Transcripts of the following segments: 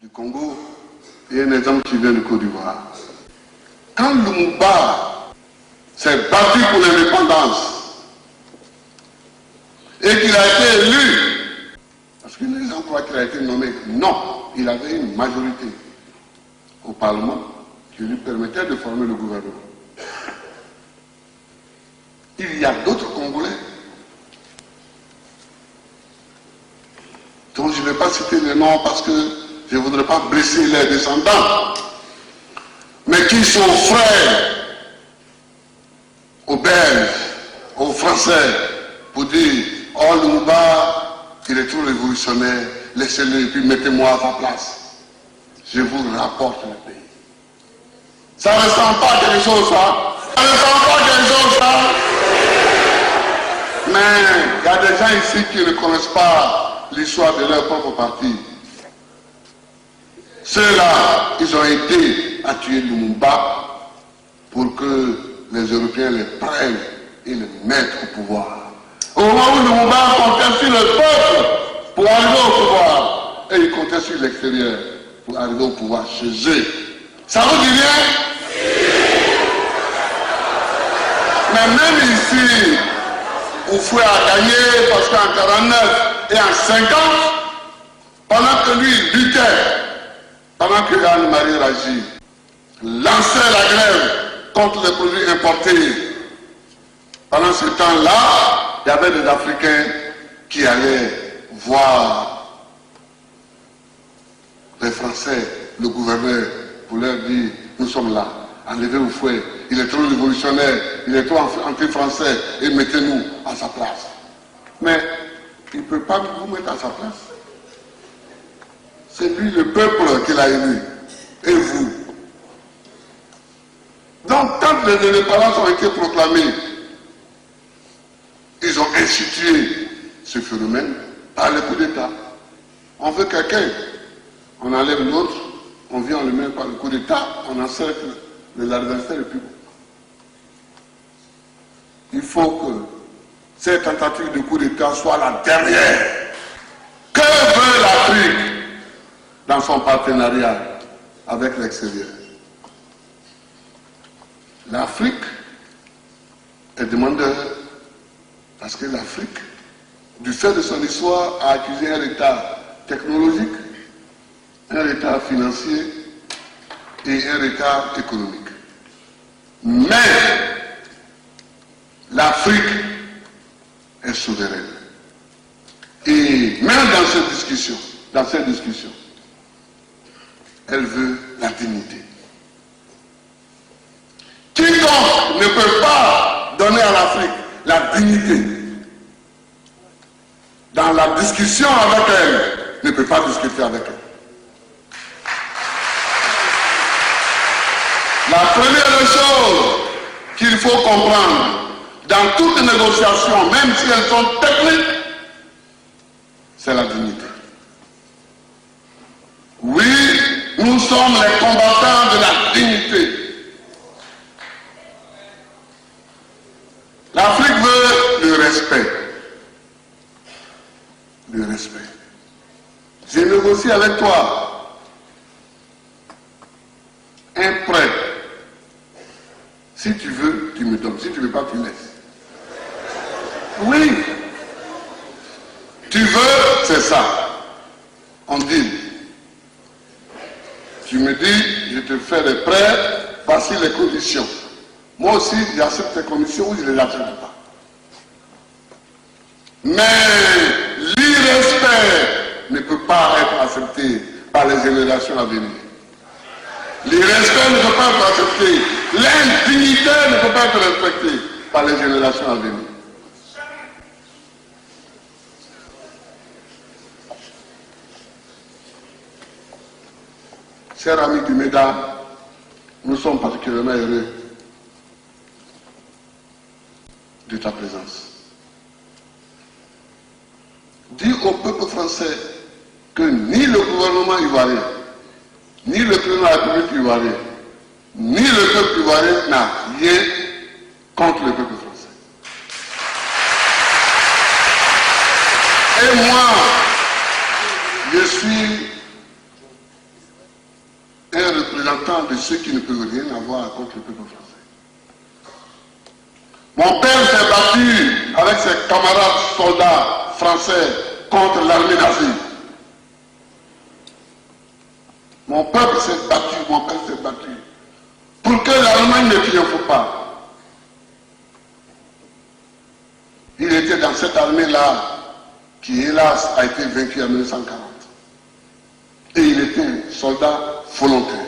du Congo et un exemple qui vient du Côte d'Ivoire. Quand Lumumba s'est battu pour l'indépendance et qu'il a été élu, parce que les gens croient qu'il a été nommé, non, il avait une majorité au Parlement qui lui permettait de former le gouvernement. Il y a d'autres Congolais dont je ne vais pas citer les noms parce que je ne voudrais pas blesser les descendants, mais qui sont frères aux Belges, aux Français, pour dire « Oh, Lumumba, il est trop révolutionnaire, laissez-le et puis mettez-moi à sa place. Je vous rapporte le pays. » Ça ne ressemble pas à quelque chose, ça. Ça ne ressemble pas à quelque chose, ça. Mais il y a des gens ici qui ne connaissent pas l'histoire de leur propre parti. Ceux-là, ils ont aidé à tuer Lumumba pour que les Européens les prennent et les mettent au pouvoir. Au moment où Lumumba comptait sur le peuple pour arriver au pouvoir, et il comptait sur l'extérieur pour arriver au pouvoir chez eux. Ça vous dit rien? Mais même ici, Oufoué a gagné parce qu'en 49 et en 50, pendant que lui luttait, pendant que Anne-Marie Raji lançait la grève contre les produits importés, pendant ce temps-là, il y avait des Africains qui allaient voir les Français, le gouverneur, pour leur dire, nous sommes là, enlevez Oufoué, il est trop révolutionnaire, il est trop anti-français, et mettez-nous à sa place. Mais il ne peut pas vous mettre à sa place. C'est lui le peuple qui l'a élu, et vous. Donc quand les indépendances ont été proclamées, ils ont institué ce phénomène par le coup d'État. On veut quelqu'un, on enlève l'autre, on vient, on le met par le coup d'État, on encercle l'adversaire et puis bon. Il faut que cette tentative de coup d'État soit la dernière. Que veut l'Afrique dans son partenariat avec l'extérieur? L'Afrique est demandeur parce que l'Afrique, du fait de son histoire, a accusé un État technologique, un État financier et un État économique. Mais l'Afrique est souveraine. Et même dans cette discussion, elle veut la dignité. Quiconque ne peut pas donner à l'Afrique la dignité dans la discussion avec elle, ne peut pas discuter avec elle. La première chose qu'il faut comprendre dans toutes les négociations, même si elles sont techniques, c'est la dignité. Oui, nous sommes les combattants de la dignité. L'Afrique veut le respect. Le respect. J'ai négocié avec toi un prêt. Si tu veux, tu me donnes. Si tu ne veux pas, tu laisses. Oui. Tu veux, c'est ça. On dit. Tu me dis, je te fais des prêts, voici les conditions. Moi aussi, j'accepte tes conditions ou je ne les accepte pas. Mais l'irrespect ne peut pas être accepté par les générations à venir. L'irrespect ne peut pas être accepté. L'indignité ne peut pas être respectée par les générations à venir. Chers amis du MEDA, nous sommes particulièrement heureux de ta présence. Dis au peuple français que ni le gouvernement ivoirien, ni le président de la République ivoirienne, ni le peuple ivoirien n'a rien contre le peuple français. Et moi, je suis ceux qui ne peuvent rien avoir contre le peuple français. Mon père s'est battu avec ses camarades soldats français contre l'armée nazie. Mon peuple s'est battu, mon père s'est battu pour que l'Allemagne ne triomphe pas. Il était dans cette armée-là qui, hélas, a été vaincue en 1940. Et il était soldat volontaire.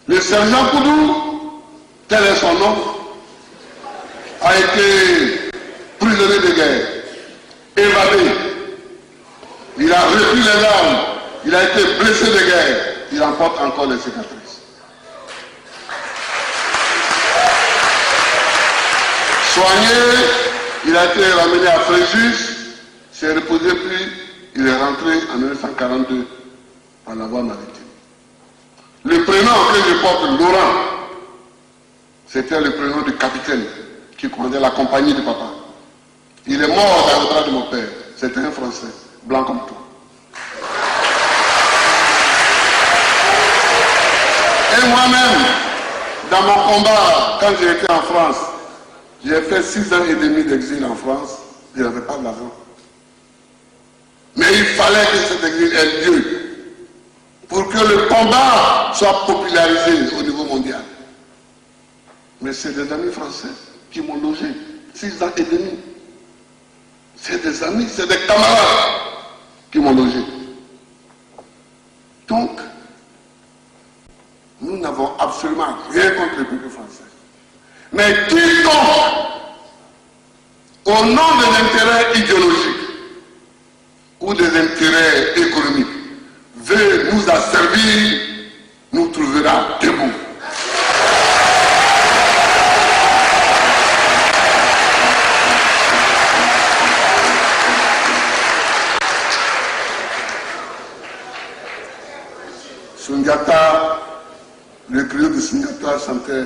Le sergent Koudou, tel est son nom, a été prisonnier de guerre, évadé. Il a repris les armes, il a été blessé de guerre, il en porte encore les cicatrices. Soigné, il a été ramené à Fréjus, s'est reposé, puis il est rentré en 1942 par la voie maritime. Le prénom que je porte, Laurent, c'était le prénom du capitaine qui commandait la compagnie de papa. Il est mort dans le bras de mon père. C'était un Français, blanc comme toi. Et moi-même, dans mon combat, quand j'ai été en France, j'ai fait 6 ans et demi d'exil en France, je n'avais pas d'argent. Mais il fallait que cet exil ait lieu pour que le combat soit popularisé au niveau mondial. Mais c'est des amis français qui m'ont logé 6 ans et demi. C'est des amis, c'est des camarades qui m'ont logé. Donc, nous n'avons absolument rien contre le peuple français. Mais quiconque, au nom des intérêts idéologiques ou des intérêts économiques, veut nous asservir, nous trouvera debout. Sundiata, le griot de Sundiata chantait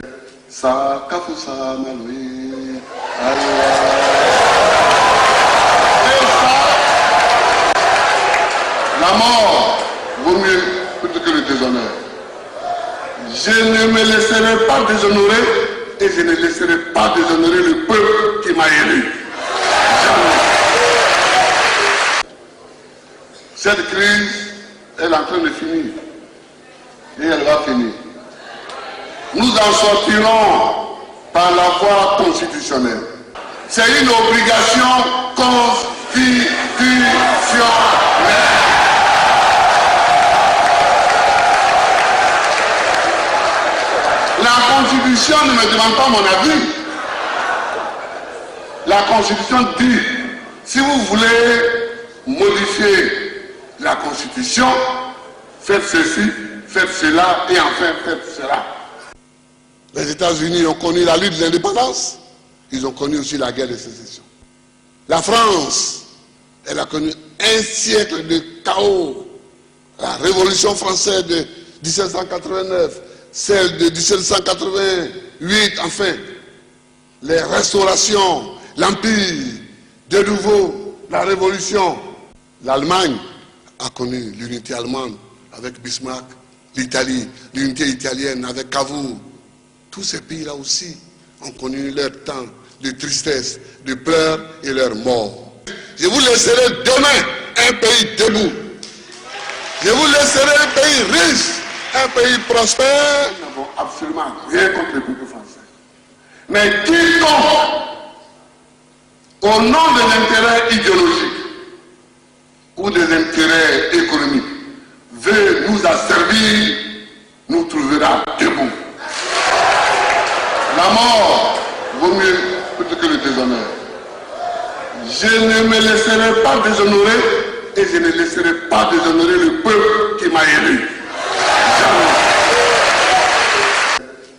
Sa Kafusa Maloui. Et ça, la mort vaut mieux plutôt que le déshonneur. Je ne me laisserai pas déshonorer et je ne laisserai pas déshonorer le peuple qui m'a élu. Jamais. Cette crise, elle est en train de finir. Et elle va finir. Nous en sortirons par la voie constitutionnelle. C'est une obligation constitutionnelle. La Constitution ne me demande pas mon avis. La Constitution dit, si vous voulez modifier la Constitution, faites ceci, faites cela et enfin faites cela. Les États-Unis ont connu la lutte de l'indépendance, ils ont connu aussi la guerre de sécession. La France, elle a connu un siècle de chaos. La Révolution française de 1789, celle de 1788, enfin, les restaurations, l'Empire, de nouveau, la Révolution. L'Allemagne a connu l'unité allemande avec Bismarck, l'Italie, l'unité italienne avec Cavour. Tous ces pays-là aussi ont connu leur temps de tristesse, de pleurs et leur mort. Je vous laisserai demain un pays debout. Je vous laisserai un pays riche, un pays prospère. Nous n'avons absolument rien contre le peuple français. Mais quiconque, au nom de l'intérêt idéologique ou des intérêts économiques, veut nous asservir, nous trouvera debout. La mort vaut mieux plutôt que le déshonneur. Je ne me laisserai pas déshonorer et je ne laisserai pas déshonorer le peuple qui m'a élu. Jamais.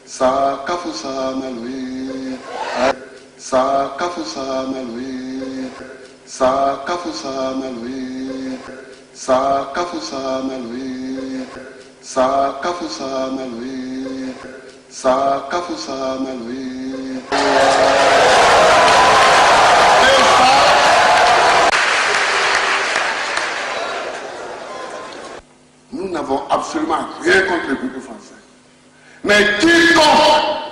Sa Kafusa Maloui. Sa Kafusa Maloui. Sa Kafusa Maloui. Sa Kafusa Maloui. Sa Kafusa Maloui. Sa Kafusa Maloui. Nous n'avons absolument rien contre le peuple français. Mais quiconque,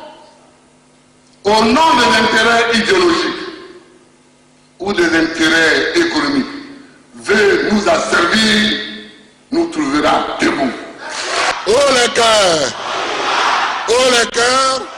au nom des intérêts idéologiques ou des intérêts économiques, veut nous asservir, nous trouvera debout. Haut les cœurs! Haut les cœurs!